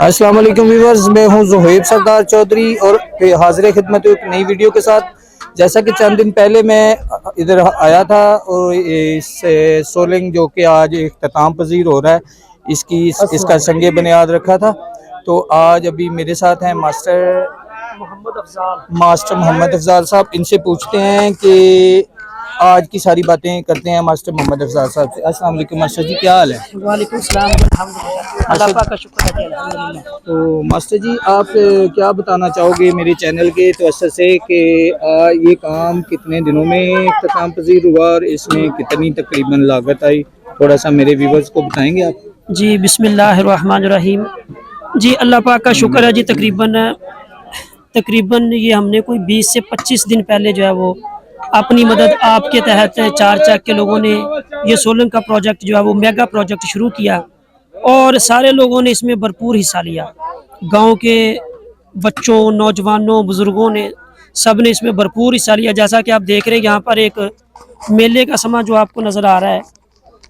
अस्सलाम वालेकुम व्यूअर्स, मैं हूं ज़ुहैब सरदार चौधरी और हाजिर खिदमत एक नई वीडियो के साथ। जैसा कि चंद दिन पहले मैं इधर आया था और इस सोलिंग जो कि आज इख्तिताम पजीर हो रहा है, इसका संगे बुनियाद रखा था। तो आज अभी मेरे साथ हैं मास्टर मोहम्मद अफजाल साहब। इनसे पूछते हैं कि आज की सारी बातें करते हैं मास्टर मोहम्मद अफजाल साहब से। अस्सलाम वालेकुम मास्टर जी, क्या हाल है? वालेकुम सलाम, अल्हम्दुलिल्लाह, अल्लाह पाक का शुक्र है अल्हम्दुलिल्लाह। तो मास्टर जी, आप क्या बताना चाहोगे मेरे चैनल के तवज्जो से कि ये काम कितने दिनों में इख्तिताम पजीर हुआ और इसमें कितनी तकरीबन लागत आई? थोड़ा सा मेरे व्यूवर्स को बताएंगे आप? जी बिस्मिल्लाहिर्रहमानिर्रहीम। जी अल्लाह पाक का शुक्र है जी। तकरीबन ये हमने कोई 20 से 25 दिन पहले जो है वो अपनी मदद आपके तहत चार चक के लोगों ने ये सोलंग का प्रोजेक्ट जो है वो मेगा प्रोजेक्ट शुरू किया और सारे लोगों ने इसमें भरपूर हिस्सा लिया। गांव के बच्चों, नौजवानों, बुज़ुर्गों ने सब ने इसमें भरपूर हिस्सा लिया। जैसा कि आप देख रहे हैं यहाँ पर एक मेले का समा जो आपको नज़र आ रहा है।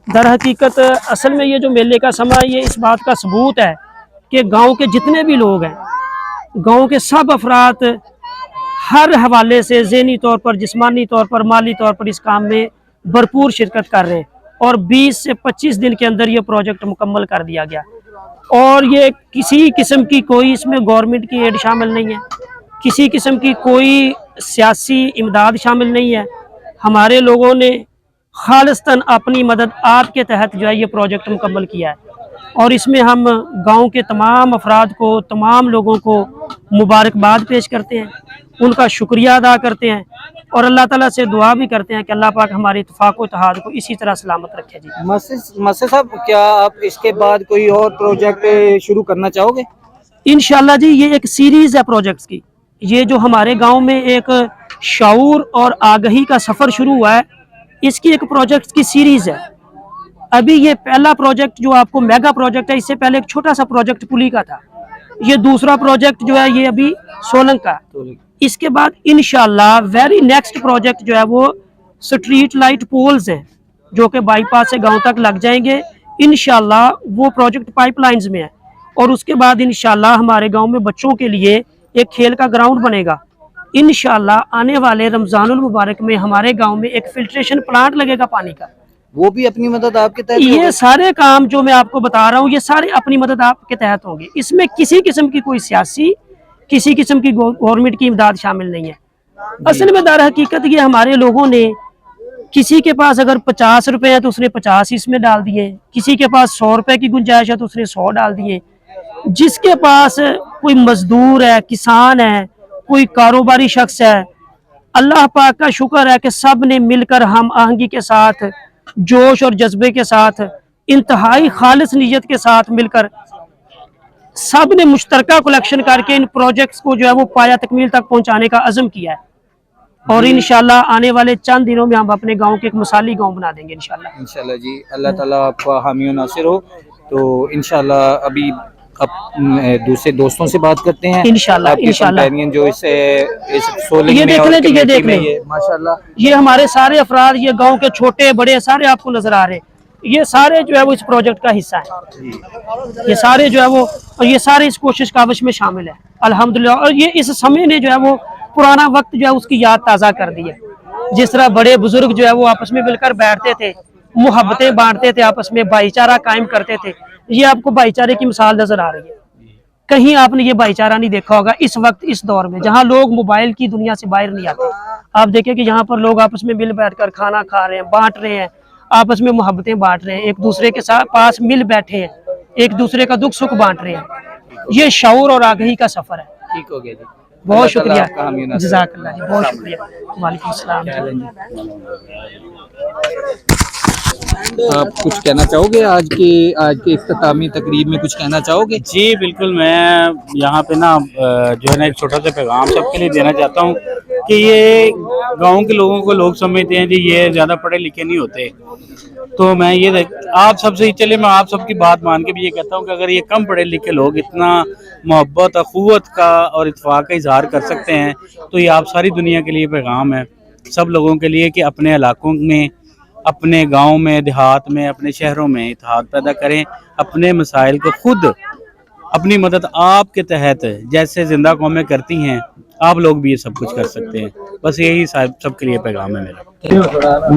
दर हकीकत असल में ये जो मेले का समा, ये इस बात का सबूत है कि गांव के जितने भी लोग हैं, गांव के सब अफराद हर हवाले से ज़हनी तौर पर, जिस्मानी तौर पर, माली तौर पर इस काम में भरपूर शिरकत कर रहे हैं और 20 से 25 दिन के अंदर ये प्रोजेक्ट मुकम्मल कर दिया गया। और ये किसी किस्म की कोई इसमें गवर्नमेंट की एड शामिल नहीं है, किसी किस्म की कोई सियासी इमदाद शामिल नहीं है। हमारे लोगों ने खालिस्तन अपनी मदद आपके तहत जो है ये प्रोजेक्ट मुकम्मल किया है और इसमें हम गांव के तमाम अफराद को, तमाम लोगों को मुबारकबाद पेश करते हैं, उनका शुक्रिया अदा करते हैं और अल्लाह ताला से दुआ भी करते हैं कि अल्लाह पाक हमारे इत्तेफाक व इत्तेहाद को इसी तरह सलामत रखे। जी मास्टर साहब, क्या आप इसके बाद कोई और प्रोजेक्ट शुरू करना चाहोगे? इंशाल्लाह जी, ये एक सीरीज़ है प्रोजेक्ट्स की। ये जो हमारे गांव में एक शऊर और आगही का सफ़र शुरू हुआ है, इसकी एक प्रोजेक्ट्स की सीरीज़ है। अभी ये पहला प्रोजेक्ट जो आपको मेगा प्रोजेक्ट है, इससे पहले एक छोटा सा प्रोजेक्ट पुली का था। ये दूसरा प्रोजेक्ट जो है ये अभी सोलंग का। इसके बाद इंशाल्लाह वेरी नेक्स्ट प्रोजेक्ट जो है वो स्ट्रीट लाइट पोल्स हैं जो कि बाईपास से गांव तक लग जाएंगे। इंशाल्लाह वो प्रोजेक्ट पाइपलाइंस में है और उसके बाद इंशाल्लाह हमारे गांव में बच्चों के लिए एक खेल का ग्राउंड बनेगा। इंशाल्लाह आने वाले रमज़ानुल मुबारक में हमारे गांव में एक फिल्ट्रेशन प्लांट लगेगा पानी का। वो भी अपनी मदद आपके तहत? ये सारे काम जो मैं आपको बता रहा हूँ ये सारे अपनी मदद आपके तहत होंगे। इसमें किसी किस्म की कोई सियासी, किसी किस्म की गवर्नमेंट की इमदाद शामिल नहीं है। असल में दर हकीकत ये हमारे लोगों ने, किसी के पास अगर 50 रुपए है तो उसने 50 इसमें डाल दिए, किसी के पास 100 रुपए की गुंजाइश है तो उसने 100 डाल दिए। जिसके पास कोई मजदूर है, किसान है, कोई कारोबारी शख्स है, अल्लाह पाक का शुक्र है कि सब ने मिलकर हम आहंगी के साथ, जोश और जज्बे के साथ, इंतहाई खालिस नीयत के साथ मिलकर सब ने मुश्तरका कलेक्शन करके इन प्रोजेक्ट्स को जो है वो पाया तकमील तक पहुंचाने का अज़म किया है और इंशाल्लाह आने वाले चंद दिनों में हम अपने गांव के एक मिसाली गांव बना देंगे इंशाल्लाह जी। अल्लाह ताला आपका हामी और नासिर हो। तो इंशाल्लाह अभी अब दूसरे दोस्तों से बात करते हैं। इंशाल्लाह जो इस सोलिंग ये में देख और लें, ये देख में लें माशाल्लाह ये हमारे सारे अफराद, ये गांव के छोटे बड़े सारे आपको नजर आ रहे हैं। ये सारे जो है वो इस प्रोजेक्ट का हिस्सा है। ये सारे जो है वो, और ये सारे इस कोशिश काविश में शामिल है अल्हम्दुलिल्लाह। और ये इस समय ने जो है वो पुराना वक्त जो है उसकी याद ताज़ा कर दी है। जिस तरह बड़े बुजुर्ग जो है वो आपस में मिलकर बैठते थे, मुहब्बतें बांटते थे, आपस में भाईचारा कायम करते थे, ये आपको भाईचारे की मिसाल नजर आ रही है। कहीं आपने ये भाईचारा नहीं देखा होगा इस वक्त, इस दौर में जहाँ लोग मोबाइल की दुनिया से बाहर नहीं आते। आप देखें कि यहाँ पर लोग आपस में मिल बैठकर खाना खा रहे हैं, बांट रहे हैं, आपस में मोहब्बतें बांट रहे हैं, एक दूसरे के साथ पास मिल बैठे हैं, एक दूसरे का दुख सुख बांट रहे हैं। ये शऊर और आगही का सफर है। ठीक हो गया जी, बहुत शुक्रिया, जज़ाकल्लाह जी, बहुत शुक्रिया। वालेकुम सलाम। आप कुछ कहना चाहोगे? आज के इख्तितामी तकरीब में कुछ कहना चाहोगे? जी बिल्कुल, मैं यहाँ पे ना जो है ना एक छोटा सा पैगाम सबके लिए देना चाहता हूँ कि ये गांव के लोगों को लोग समझते हैं जी ये ज़्यादा पढ़े लिखे नहीं होते। तो मैं ये आप सबसे चले मैं आप सबकी बात मान के भी ये कहता हूँ कि अगर ये कम पढ़े लिखे लोग इतना मोहब्बत, अखुवत का और इत्तेफाक का इजहार कर सकते हैं तो ये आप सारी दुनिया के लिए पैगाम है, सब लोगों के लिए, कि अपने इलाकों में, अपने गांव में, देहात में, अपने शहरों में इत्तेहाद पैदा करें, अपने मसाइल को खुद अपनी मदद आपके तहत जैसे जिंदा कौमें करती हैं, आप लोग भी ये सब कुछ कर सकते हैं। बस यही सबके लिए पैगाम है मेरा।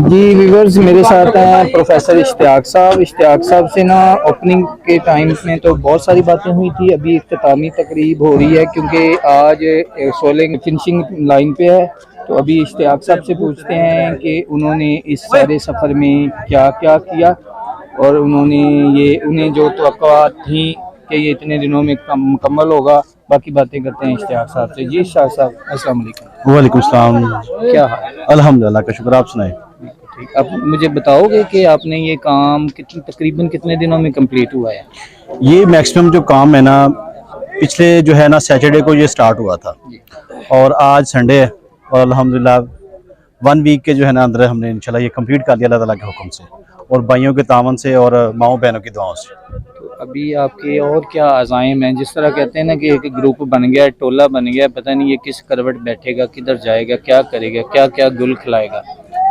जी व्यूअर्स, मेरे साथ हैं प्रोफेसर इश्तियाक साहब। इश्तियाक साहब से ना ओपनिंग के टाइम में तो बहुत सारी बातें हुई थी, अभी इख्तितामी तकरीब हो रही है क्योंकि आज सोलिंग फिनिशिंग लाइन पे है। तो अभी इश्तियाक साहब से पूछते हैं कि उन्होंने इस सारे सफ़र में क्या क्या किया और उन्हें जो तवक्कुआत थी कि ये इतने दिनों में मुकम्मल होगा। बाकी बातें करते हैं इश्तियाक साहब से। जी इश्तियाक साहब, अस्सलाम वालेकुम। वालेकुम सलाम। क्या हाल है? अल्हम्दुलिल्लाह का शुक्र, आप सुनाए। ठीक, अब मुझे बताओगे कि आपने ये काम तकरीबन कितने दिनों में कंप्लीट हुआ है? ये मैक्सिमम जो काम है ना, पिछले जो है ना सैटरडे को ये स्टार्ट हुआ था और आज संडे है और अल्हम्दुलिल्लाह 1 वीक के जो है ना अंदर हमने इंशाल्लाह ये कंप्लीट कर दिया अल्लाह ताला के हुक्म से और भाइयों के तावन से और माओ बहनों की दुआओं से। तो अभी आपके और क्या अज़ाइम हैं? जिस तरह कहते हैं ना कि एक ग्रुप बन गया, टोला बन गया, पता नहीं ये किस करवट बैठेगा, किधर जाएगा, क्या करेगा, क्या क्या गुल खिलाएगा।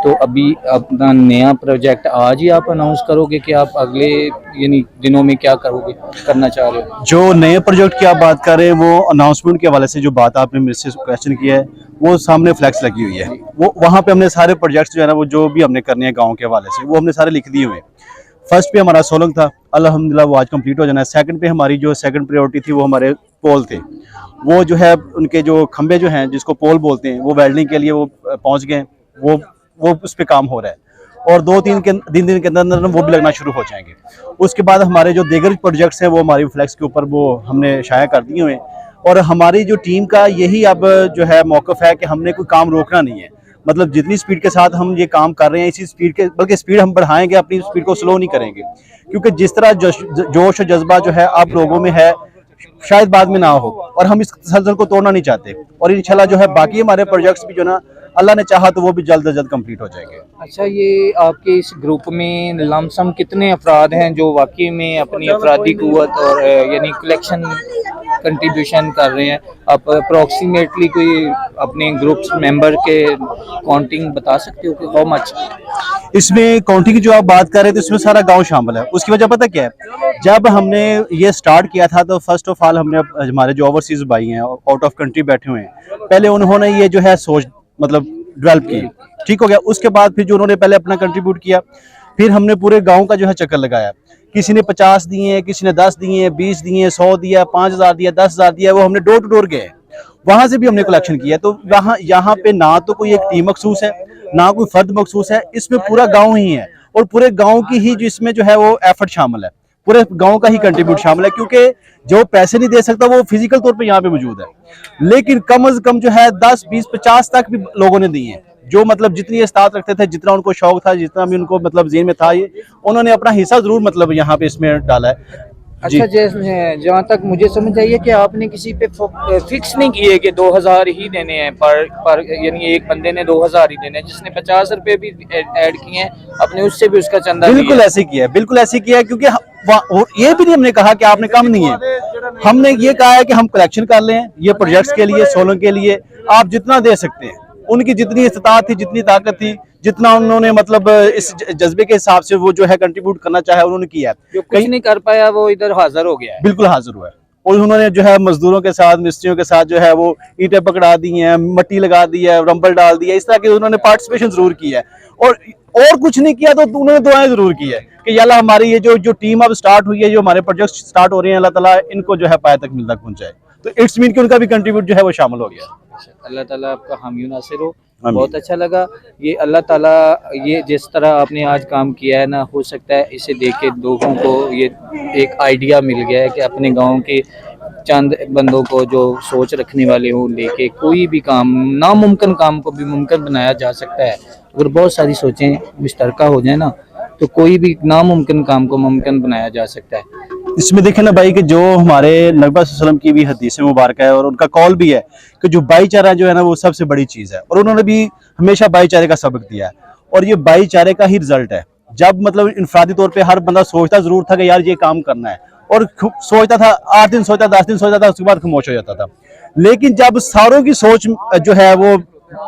तो अभी अपना नया प्रोजेक्ट आज ही आप अनाउंस करोगे कि आप अगले यानी दिनों में क्या करोगे, करना चाह रहे हो? जो नए प्रोजेक्ट की आप बात कर रहे हैं वो अनाउंसमेंट के हवाले से जो बात आपने मेरे से क्वेश्चन किया है वो सामने फ्लैक्स लगी हुई है। वो वहाँ पे हमने सारे प्रोजेक्ट्स जो है ना वो जो भी हमने करने हैं गाँव के हवाले से वो हमने सारे लिख दिए हुए हैं। फर्स्ट पे हमारा सोलंग था, अल्हम्दुलिल्लाह वो आज कंप्लीट हो जाना है। सेकंड पे हमारी जो सेकंड प्रायोरिटी थी वो हमारे पोल थे। वो जो है उनके जो खंबे जो हैं जिसको पोल बोलते हैं वो वेल्डिंग के लिए वो पहुंच गए, वो उस पे काम हो रहा है और 2-3 दिन के अंदर वो भी लगना शुरू हो जाएंगे। उसके बाद हमारे जो दीगर प्रोजेक्ट्स हैं वो हमारी फ्लैक्स के ऊपर वो हमने शाया कर दिए हुए हैं और हमारी जो टीम का यही अब जो है मौक़िफ़ है कि हमने कोई काम रोकना नहीं है। मतलब जितनी स्पीड के साथ हम ये काम कर रहे हैं इसी स्पीड के, बल्कि स्पीड हम बढ़ाएंगे, अपनी स्पीड को स्लो नहीं करेंगे क्योंकि जिस तरह जोश और जज्बा जो है आप लोगों में है शायद बाद में ना हो और हम इस तसलसल को तोड़ना नहीं चाहते और इंशाल्लाह जो है बाकी हमारे प्रोजेक्ट्स भी जो ना अल्लाह ने चाहा तो वो भी जल्द से जल्द कंप्लीट हो जाएंगे। अच्छा, ये आपके इस ग्रुप में लमसम कितने अफराद हैं जो वाकई में अपनी अफरादी कुव्वत और यानी कलेक्शन कंट्रीब्यूशन कर रहे हैं? आप अप्रोक्सीमेटली कोई अपने ग्रुप्स मेंबर के काउंटिंग बता सकते हो कि हाउ मच? इसमें काउंटिंग की जो आप बात कर रहे थे इसमें सारा गांव शामिल है। उसकी वजह पता क्या है, जब हमने ये स्टार्ट किया था तो फर्स्ट ऑफ ऑल हमने हमारे जो ओवरसीज भाई हैं आउट ऑफ कंट्री बैठे हुए हैं, पहले उन्होंने ये जो है सोच मतलब डेवलप की, ठीक हो गया। उसके बाद फिर जो उन्होंने पहले अपना कंट्रीब्यूट किया, फिर हमने पूरे गांव का जो है चक्कर लगाया। किसी ने 50 दिए, किसी ने 10 दिए, 20 दिए, 100 दिया, 5000 दिया, 10,000 दिया, वो हमने डोर टू डोर गए, वहां से भी हमने कलेक्शन किया। तो यहाँ पे ना तो कोई एक टीम मखसूस है ना कोई फर्द मखसूस है, इसमें पूरा गाँव ही है और पूरे गाँव की ही जो इसमें जो है वो एफर्ट शामिल है, पूरे गांव का ही कंट्रीब्यूट शामिल है क्योंकि जो पैसे नहीं दे सकता वो फिजिकल तौर पे यहाँ पे मौजूद है। लेकिन कम से कम जो है 10, 20, 50 तक भी लोगों ने दिए हैं जो मतलब जितनी इस्तात रखते थे, जितना उनको शौक था, जितना भी उनको मतलब ज़हन में था, ये उन्होंने अपना हिस्सा जरूर मतलब यहाँ पे इसमें डाला है। अच्छा, जहाँ तक मुझे समझ आई है कि आपने किसी पे फिक्स नहीं किए कि 2000 ही देने हैं पर यानी एक बंदे ने 2000 ही देने हैं, जिसने 50 रुपए भी ऐड किए हैं अपने उससे भी उसका चंदा बिल्कुल ऐसे किया है, बिल्कुल ऐसे किया है क्योंकि ये भी नहीं हमने कहा कि आपने कम नहीं है, हमने ये कहा है कि हम कलेक्शन कर लें ये प्रोजेक्ट्स के लिए, सोलन के लिए आप जितना दे सकते हैं। उनकी जितनी इस्तात थी, जितनी ताकत थी, जितना उन्होंने मतलब इस जज्बे के हिसाब से वो जो है कंट्रीब्यूट करना चाहे उन्होंने किया है। जो कुछ नहीं कर पाया वो इधर हाजिर हो गया है, बिल्कुल हाजिर हुआ है और उन्होंने जो है मजदूरों के साथ, मिस्त्रियों के साथ जो है वो ईंटें पकड़ा दी हैं, मिट्टी लगा दी है, रंबल डाल दिया, इस तरह के उन्होंने पार्टिसिपेशन जरूर किया है और कुछ नहीं किया तो उन्होंने दुआएं जरूर की है कि अल्लाह हमारी ये जो टीम अब स्टार्ट हुई है, जो हमारे प्रोजेक्ट स्टार्ट हो रहे हैं, अल्लाह ताला इनको जो है पाए तक मिल तक पहुंचाए। तो इट्स मीन कि उनका भी कंट्रीब्यूट जो है वो शामिल हो गया। अल्लाह ताला आपका हामी नासिर हो। बहुत अच्छा लगा ये अल्लाह ताला, ये जिस तरह आपने आज काम किया है ना, हो सकता है इसे देख के लोगों को ये एक आइडिया मिल गया है कि अपने गांव के चंद बंदों को जो सोच रखने वाले हों लेके कोई भी काम, नामुमकिन काम को भी मुमकिन बनाया जा सकता है। अगर बहुत सारी सोचें मुश्तरका हो जाए ना तो कोई भी नामुमकिन काम को मुमकिन बनाया जा सकता है। इसमें देखें ना भाई कि जो हमारे नबी सल्लल्लाहु अलैहि वसल्लम की भी हदीस मुबारक है और उनका कौल भी है कि जो भाईचारा जो है ना वो सबसे बड़ी चीज़ है और उन्होंने भी हमेशा भाईचारे का सबक दिया है और ये भाईचारे का ही रिजल्ट है। जब मतलब इंफरादी तौर पे हर बंदा सोचता जरूर था कि यार ये काम करना है और सोचता था, 8 दिन सोचता, 10 दिन सोचता था, उसके बाद खामोश हो जाता था। लेकिन जब सारों की सोच जो है वो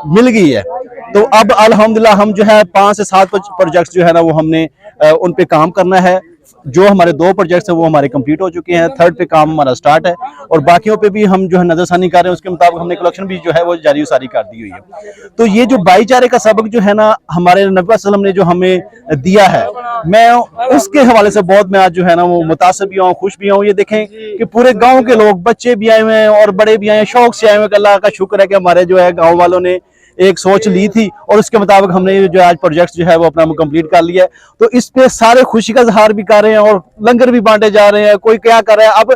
मिल गई है तो अब अल्हम्दुलिल्लाह हम जो है 5 से 7 प्रोजेक्ट्स जो है ना वो हमने उन पे काम करना है। जो हमारे 2 प्रोजेक्ट्स हैं वो हमारे कंप्लीट हो चुके हैं, 3rd पे काम हमारा स्टार्ट है और बाकियों पे भी हम जो है नजरसानी कर रहे हैं। उसके मुताबिक हमने कलेक्शन भी जो है वो जारी सारी कर दी हुई है। तो ये जो भाईचारे का सबक जो है ना हमारे नबी वसल्लम ने जो हमें दिया है, मैं उसके हवाले से बहुत मैं आज जो है ना वो मुतासिब भी हूँ, खुश भी हूँ। ये देखें कि पूरे गाँव के लोग, बच्चे भी आए हुए हैं और बड़े भी आए हैं, शौक से आए हुए हैं। अल्लाह का शुक्र है कि हमारे जो है गाँव वालों ने एक सोच ली थी और उसके मुताबिक हमने जो आज प्रोजेक्ट जो है वो अपना कंप्लीट कर लिया है। तो इस पे सारे खुशी का इजहार भी कर रहे हैं और लंगर भी बांटे जा रहे हैं। कोई क्या कर रहा है, अब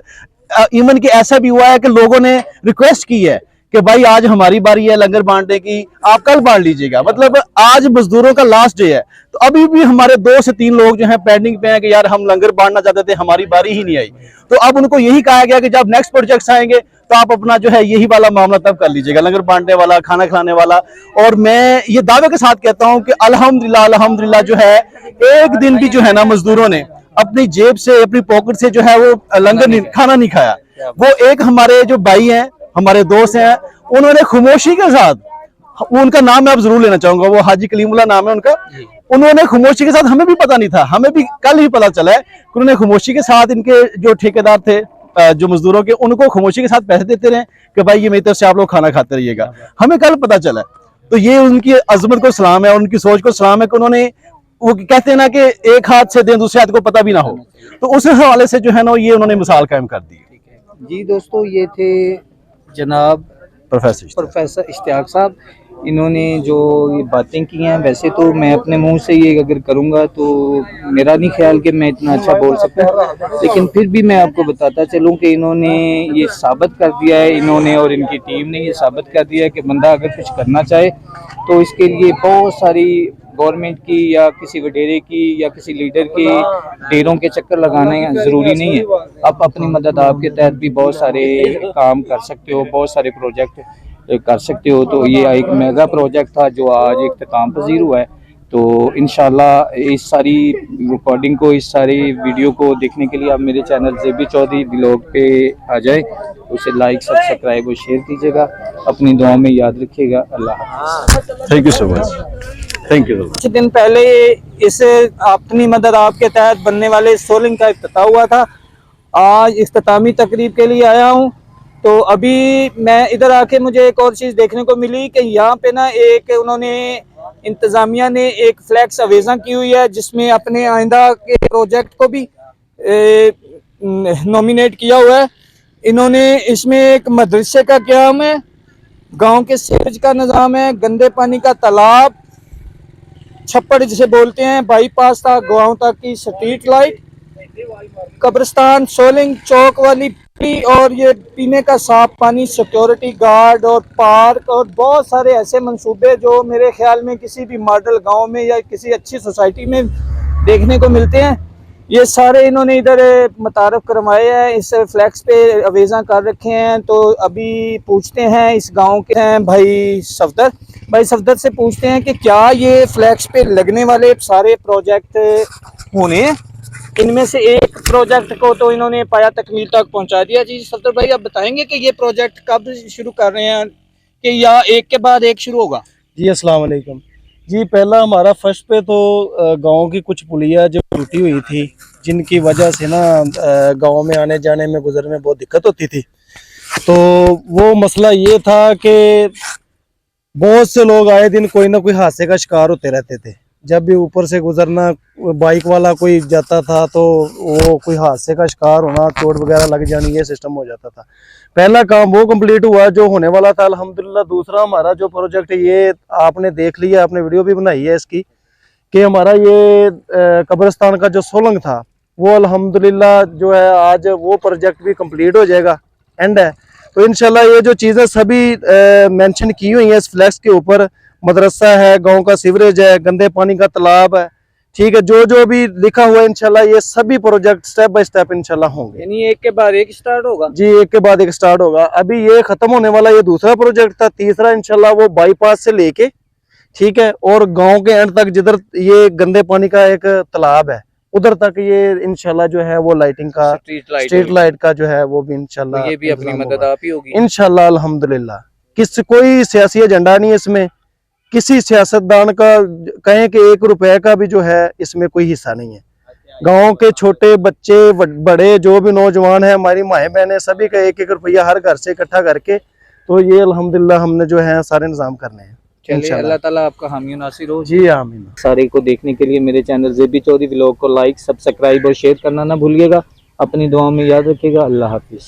इवन कि ऐसा भी हुआ है कि लोगों ने रिक्वेस्ट की है कि भाई आज हमारी बारी है लंगर बांटने की, आप कल बांट लीजिएगा। मतलब आज मजदूरों का लास्ट डे है, तो अभी भी हमारे 2 से 3 लोग जो हैं पेंडिंग पे हैं कि यार हम लंगर बांटना चाहते थे, हमारी बारी ही नहीं आई। तो अब उनको यही कहा गया कि जब नेक्स्ट प्रोजेक्ट्स आएंगे तो आप अपना जो है यही वाला मामला तब कर लीजिएगा, लंगर बांटने वाला, खाना खिलाने वाला। और मैं ये दावे के साथ कहता हूं कि अल्हम्दुलिल्लाह अल्हम्दुलिल्लाह जो है एक दिन भी जो है ना मजदूरों ने अपनी जेब से, अपनी पॉकेट से जो है वो खाना नहीं खाया। वो एक हमारे जो भाई हैं, हमारे दोस्त हैं, उन्होंने खामोशी के साथ, उनका नाम मैं अब जरूर लेना चाहूंगा, वो हाजी कलीमुल्लाह नाम है उनका। उन्होंने खामोशी के साथ, हमें भी पता नहीं था, हमें भी कल ही पता चला है कि उन्होंने खामोशी के साथ, इनके जो ठेकेदार थे जो मजदूरों के, उनको खामोशी के साथ पैसे देते रहे कि भाई ये मेरी तरफ से आप लोग खाना खाते रहिएगा। हमें कल पता चला। तो ये उनकी अजमत को सलाम है और उनकी सोच को सलाम है कि उन्होंने, वो कहते हैं ना कि एक हाथ से दें दूसरे हाथ को पता भी ना हो, तो उस हवाले से जो है ना ये उन्होंने मिसाल कायम कर दी। जी दोस्तों, ये थे जनाब प्रोफेसर इश्तियाक साहब। इन्होंने जो ये बातें की हैं, वैसे तो मैं अपने मुंह से ये अगर करूंगा तो मेरा नहीं ख्याल कि मैं इतना अच्छा बोल सकता, लेकिन फिर भी मैं आपको बताता चलूं कि इन्होंने ये साबित कर दिया है, इन्होंने और इनकी टीम ने ये साबित कर दिया है कि बंदा अगर कुछ करना चाहे तो इसके लिए बहुत सारी गवर्नमेंट की या किसी वडेरे की या किसी लीडर के डेरों के चक्कर लगाना ज़रूरी नहीं है। आप अपनी मदद आपके तहत भी बहुत सारे काम कर सकते हो, बहुत सारे प्रोजेक्ट कर सकते हो। तो ये एक मेगा प्रोजेक्ट था जो आज इख्तिताम पजीर हुआ है। तो इंशाल्लाह इस सारी रिकॉर्डिंग को, इस सारी वीडियो को देखने के लिए आप मेरे चैनल जेबी चौधरी ब्लॉग पे आ जाए, उसे लाइक सब्सक्राइब और शेयर कीजिएगा। अपनी दुआ में याद रखिएगा। Allah. Thank you so much. Thank you. कुछ दिन पहले इस अपनी मदद आपके तहत बनने वाले सोलिंग का इफ्तिताह हुआ था। आज इख्तितामी तकरीब के लिए आया हूँ। तो अभी मैं इधर आके मुझे एक और चीज़ देखने को मिली कि यहाँ पे ना एक उन्होंने, इंतज़ामिया ने एक फ्लैक्स अवेज़ा की हुई है जिसमें अपने आइंदा के प्रोजेक्ट को भी नॉमिनेट किया हुआ है। इन्होंने इसमें एक मदरसे का क़याम है, गांव के सीवरेज का निज़ाम है, गंदे पानी का तालाब, छप्पड़ जिसे बोलते हैं, बाईपास था गाँव तक की स्ट्रीट लाइट, कब्रिस्तान, सोलिंग चौक वाली, और ये पीने का साफ पानी, सिक्योरिटी गार्ड और पार्क और बहुत सारे ऐसे मंसूबे जो मेरे ख्याल में किसी भी मॉडल गांव में या किसी अच्छी सोसाइटी में देखने को मिलते हैं, ये सारे इन्होंने इधर मुतारफ़ करवाए हैं, इस फ्लैक्स पे अवेज़ा कर रखे हैं। तो अभी पूछते हैं, इस गांव के हैं भाई सफदर से पूछते हैं कि क्या ये फ्लैक्स पे लगने वाले सारे प्रोजेक्ट होने हैं। इनमें से एक प्रोजेक्ट को तो इन्होंने पाया तकमील तक पहुंचा दिया। जी सफदर भाई, आप बताएंगे कि ये प्रोजेक्ट कब शुरू कर रहे हैं कि या एक के बाद एक शुरू होगा? जी अस्सलाम वालेकुम जी। पहला हमारा फर्स्ट पे तो गांव की कुछ पुलिया जो टूटी हुई थी, जिनकी वजह से ना गांव में आने जाने में, गुजरने में बहुत दिक्कत होती थी। तो वो मसला ये था कि बहुत से लोग आए दिन कोई ना कोई हादसे का शिकार होते रहते थे। जब भी ऊपर से गुजरना, बाइक वाला कोई जाता था तो वो कोई हादसे का शिकार होना, चोट वगैरह लग जानी, ये सिस्टम हो जाता था। पहला काम वो कंप्लीट हुआ जो होने वाला था अल्हम्दुलिल्लाह। दूसरा हमारा जो प्रोजेक्ट है, ये आपने देख लिया, आपने वीडियो भी बनाई है इसकी, कि हमारा ये कब्रिस्तान का जो सोलंग था वो अल्हम्दुलिल्लाह जो है आज वो प्रोजेक्ट भी कंप्लीट हो जाएगा, एंड है। तो इंशाल्लाह ये जो चीज़ें सभी मेंशन की हुई हैं इस फ्लैक्स के ऊपर, मदरसा है, गांव का सीवरेज है, गंदे पानी का तालाब है, ठीक है, जो जो भी लिखा हुआ है इंशाल्लाह ये सभी प्रोजेक्ट स्टेप बाय स्टेप इंशाल्लाह होंगे। यानी एक के बाद एक स्टार्ट होगा? जी, एक के बाद एक स्टार्ट होगा। अभी ये खत्म होने वाला ये दूसरा प्रोजेक्ट था। तीसरा इंशाल्लाह वो बाईपास से लेके, ठीक है, और गांव के एंड तक जिधर ये गंदे पानी का एक तालाब है उधर तक ये इंशाल्लाह जो है वो लाइटिंग का, स्ट्रीट लाइट का जो है वो भी इंशाल्लाह, ये भी अपनी मदद आप ही होगी इंशाल्लाह अल्हम्दुलिल्लाह। कोई सियासी एजेंडा नहीं है इसमें, किसी सियासतदान का कहें कि 1 रुपए का भी जो है इसमें कोई हिस्सा नहीं है। गांव के छोटे बच्चे बड़े जो भी नौजवान हैं, हमारी माएँ बहनें, सभी का 1-1 रुपया हर घर से इकट्ठा करके, तो ये अल्हम्दुलिल्लाह हमने जो है सारे इंतजाम करने हैं चलिए, इंशाल्लाह। अल्लाह ताला आपका हामी नासिर हो। जी आमीन। सारे को देखने के लिए मेरे चैनल जेबी चौधरी व्लॉग को लाइक, सब्सक्राइब और शेयर करना ना भूलिएगा। अपनी दुआओं में याद रखिएगा। अल्लाह हाफिज़।